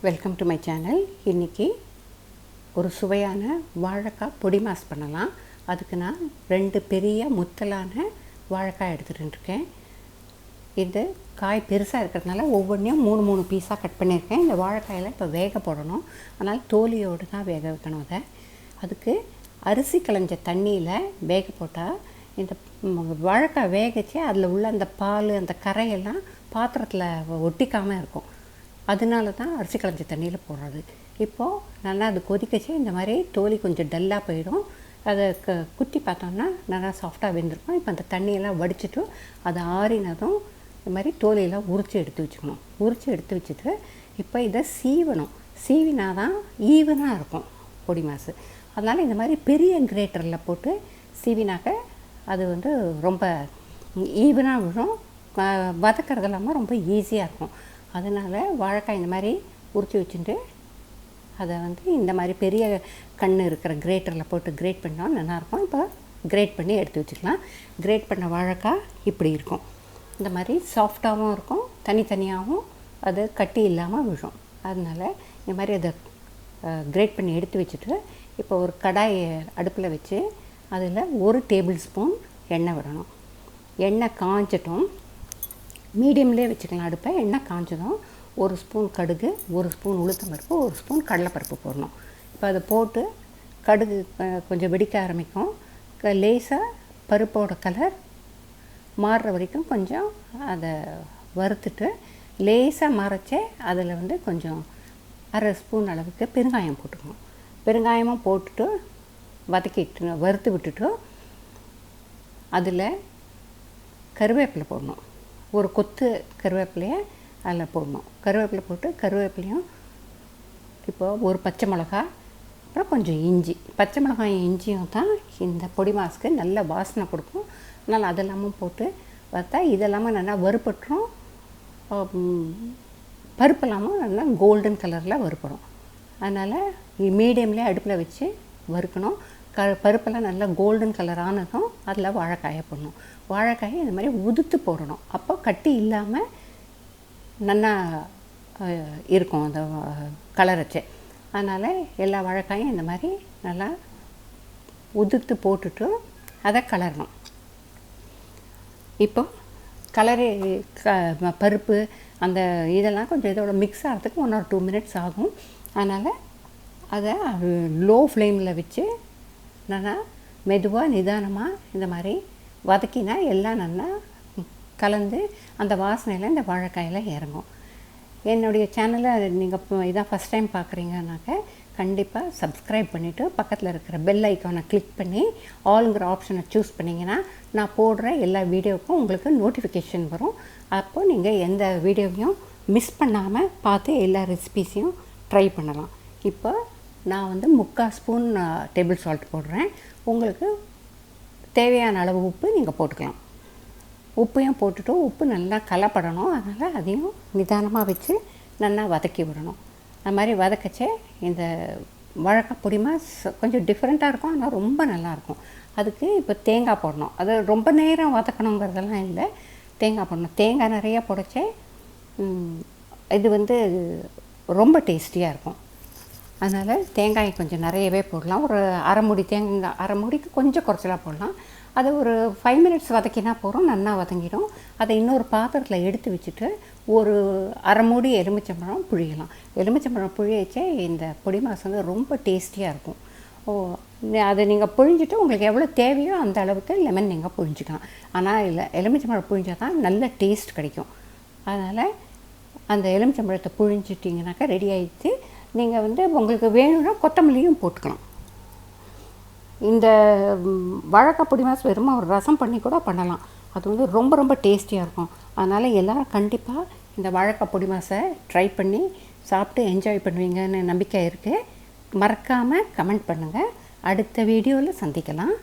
Welcome to my channel. இன்றைக்கி ஒரு சுவையான வாழைக்காய் பொடி மாஸ் பண்ணலாம். அதுக்கு நான் 2 பெரிய முத்தலான வாழைக்காய் எடுத்துகிட்டு இருக்கேன். இது காய் பெருசாக இருக்கிறதுனால ஒவ்வொன்றையும் 3 பீஸாக கட் பண்ணியிருக்கேன். இந்த வாழைக்காயில் இப்போ வேக போடணும், அதனால் தோலியோடு தான் வேக வைக்கணும். அதுக்கு அரிசி களைஞ்ச தண்ணியில் வேக போட்டால் இந்த வாழைக்காய் வேகச்சு அதில் உள்ள அந்த பால் அந்த கரையெல்லாம் பாத்திரத்தில் ஒட்டிக்காமல் இருக்கும். அதனால தான் அரிசி களைஞ்ச தண்ணியில் போடுறது. இப்போது நல்லா அது கொதிக்கச்சு இந்த மாதிரி தோலி கொஞ்சம் டல்லாக போயிடும். அதை குத்தி பார்த்தோம்னா நல்லா சாஃப்டாக வெந்திருக்கும். இப்போ அந்த தண்ணியெல்லாம் வடிச்சிட்டு அதை ஆறினதும் இந்த மாதிரி தோலியெல்லாம் உரித்து எடுத்து வச்சுக்கணும். உரித்து எடுத்து வச்சுட்டு இப்போ இதை சீவணும். சீவினா தான் ஈவனாக இருக்கும் பொடி மாசு. அதனால் இந்த மாதிரி பெரிய கிரேட்டரில் போட்டு சீவினாக்க அது ரொம்ப ஈவனாக விழும். வதக்கிறது இல்லாமல் ரொம்ப ஈஸியாக இருக்கும். அதனால் வாழைக்காய் இந்த மாதிரி உரித்து வச்சுட்டு அதை இந்த மாதிரி பெரிய கண் இருக்கிற கிரேட்டரில் போட்டு கிரேட் பண்ணால் நல்லாயிருக்கும். இப்போ கிரேட் பண்ணி எடுத்து வச்சுக்கலாம். கிரேட் பண்ண வாழைக்காய் இப்படி இருக்கும். இந்த மாதிரி சாஃப்டாகவும் இருக்கும், தனித்தனியாகவும் அது கட்டி இல்லாமல் விழும். அதனால் இந்த மாதிரி அதை கிரேட் பண்ணி எடுத்து வச்சுட்டு இப்போ ஒரு கடாய் அடுப்பில் வச்சு அதில் 1 டேபிள் ஸ்பூன் எண்ணெய் விடணும். எண்ணெய் காஞ்சட்டும், மீடியம்லேயே வச்சுக்கலாம் அடுப்பை. எண்ணெய் காஞ்சதும் 1 ஸ்பூன் கடுகு, 1 ஸ்பூன் உளுத்தம்பருப்பு, 1 ஸ்பூன் கடலைப்பருப்பு போடணும். இப்போ அதை போட்டு கடுகு கொஞ்சம் வெடிக்க ஆரம்பிக்கும். லேசாக பருப்போட கலர் மாறுற வரைக்கும் கொஞ்சம் அதை வறுத்துட்டு லேசாக மறைச்சே அதில் கொஞ்சம் 1/2 ஸ்பூன் அளவுக்கு பெருங்காயம் போட்டுக்கணும். பெருங்காயமும் போட்டுட்டு வதக்கிட்டு வறுத்து விட்டுட்டு அதில் கருவேப்பிலை போடணும். ஒரு கொத்து கருவேப்பிலையை அதில் போடணும். கருவேப்பிலை போட்டு கருவேப்பிலையும் இப்போ ஒரு பச்சை மிளகா, அப்புறம் கொஞ்சம் இஞ்சி. பச்சை மிளகாயும் இஞ்சியும் தான் இந்த பொடி மாஸ்க்கு நல்ல வாசனை கொடுக்கும். அதனால் அதெல்லாமும் போட்டு பார்த்தா இதெல்லாமும் நல்லா வறுபட்டுரும். பருப்பெல்லாமும் நல்லா கோல்டன் கலரில் வறுப்படும். அதனால் மீடியம்லேயே அடுப்பில் வச்சு வறுக்கணும். பருப்பெல்லாம் நல்லா கோல்டன் கலர் ஆனதும் அதில் வாழைக்காயை போடணும். வாழைக்காயை இந்த மாதிரி உதுத்து போடணும். அப்போ கட்டி இல்லாமல் நல்லா இருக்கும் அந்த கலரச்சு. அதனால் எல்லா வாழைக்காயும் இந்த மாதிரி நல்லா உதுத்து போட்டுட்டு அதை கலரணும். இப்போ கலரு பருப்பு அந்த இதெல்லாம் கொஞ்சம் இதோட மிக்ஸ் ஆகிறதுக்கு 1 or 2 மினிட்ஸ் ஆகும். அதனால் அதை லோ ஃப்ளேமில் வச்சு நல்லா மெதுவாக நிதானமாக இந்த மாதிரி வதக்கினா எல்லாம் நல்லா கலந்து அந்த வாசனையில் இந்த வாழைக்காயில் இறங்கும். என்னுடைய சேனலை நீங்கள் இதான் ஃபஸ்ட் டைம் பார்க்குறீங்கன்னாக்க கண்டிப்பாக சப்ஸ்கிரைப் பண்ணிவிட்டு பக்கத்தில் இருக்கிற பெல் ஐக்கானை கிளிக் பண்ணி ஆல்ங்கிற ஆப்ஷனை சூஸ் பண்ணிங்கன்னா நான் போடுற எல்லா வீடியோவுக்கும் உங்களுக்கு நோட்டிஃபிகேஷன் வரும். அப்போது நீங்கள் எந்த வீடியோவையும் மிஸ் பண்ணாமல் பார்த்து எல்லா ரெசிபீஸையும் ட்ரை பண்ணலாம். இப்போ நான் 3/4 ஸ்பூன் டேபிள் சால்ட் போடுறேன். உங்களுக்கு தேவையான அளவு உப்பு நீங்கள் போட்டுக்கலாம். உப்பையும் போட்டுட்டு உப்பு நல்லா கலப்படணும். அதனால் அதையும் நிதானமாக வச்சு நல்லா வதக்கி விடணும். அது மாதிரி வதக்கச்சே இந்த வாழைக்காய் பொடி மாஸ் கொஞ்சம் டிஃப்ரெண்ட்டாக இருக்கும், ஆனால் ரொம்ப நல்லாயிருக்கும். அதுக்கு இப்போ தேங்காய் போடணும். அது ரொம்ப நேரம் வதக்கணுங்கிறதெல்லாம் இல்லை, தேங்காய் போடணும். தேங்காய் நிறையா போடச்சே இது ரொம்ப டேஸ்டியாக இருக்கும். அதனால் தேங்காய் கொஞ்சம் நிறையவே போடலாம். ஒரு அரை மூடி தேங்காய், அரை மூடிக்கு கொஞ்சம் குறைச்சலாக போடலாம். அதை ஒரு 5 மினிட்ஸ் வதக்கினா போகிறோம், நல்லா வதங்கிடும். அதை இன்னொரு பாத்திரத்தில் எடுத்து வச்சுட்டு ஒரு அரை மூடி எலுமிச்சம்பழம் புழியலாம். எலுமிச்சம்பழம் புழியச்சே இந்த பொடி மாஸ் ரொம்ப டேஸ்டியாக இருக்கும். அதை நீங்கள் புழிஞ்சிட்டு உங்களுக்கு எவ்வளோ தேவையோ அந்த அளவுக்கு லெமன் நீங்கள் புழிஞ்சிக்கலாம். ஆனால் இல்லை, எலுமிச்சம்பழம் புழிஞ்சால் தான் நல்ல டேஸ்ட் கிடைக்கும். அதனால் அந்த எலுமிச்சம்பழத்தை புழிஞ்சிட்டிங்கனாக்கா ரெடி ஆகிடுச்சு. நீங்கள் உங்களுக்கு வேணும்னா கொத்தமல்லியும் போட்டுக்கலாம். இந்த வாழைக்காய் பொடி மாஸ் வெறும் ஒரு ரசம் பண்ணி கூட பண்ணலாம். அது ரொம்ப டேஸ்டியாக இருக்கும். அதனால் எல்லோரும் கண்டிப்பாக இந்த வாழைக்காய் பொடி மாஸை ட்ரை பண்ணி சாப்பிட்டு என்ஜாய் பண்ணுவீங்கன்னு நம்பிக்கை இருக்குது. மறக்காமல் கமெண்ட் பண்ணுங்கள். அடுத்த வீடியோவில் சந்திக்கலாம்.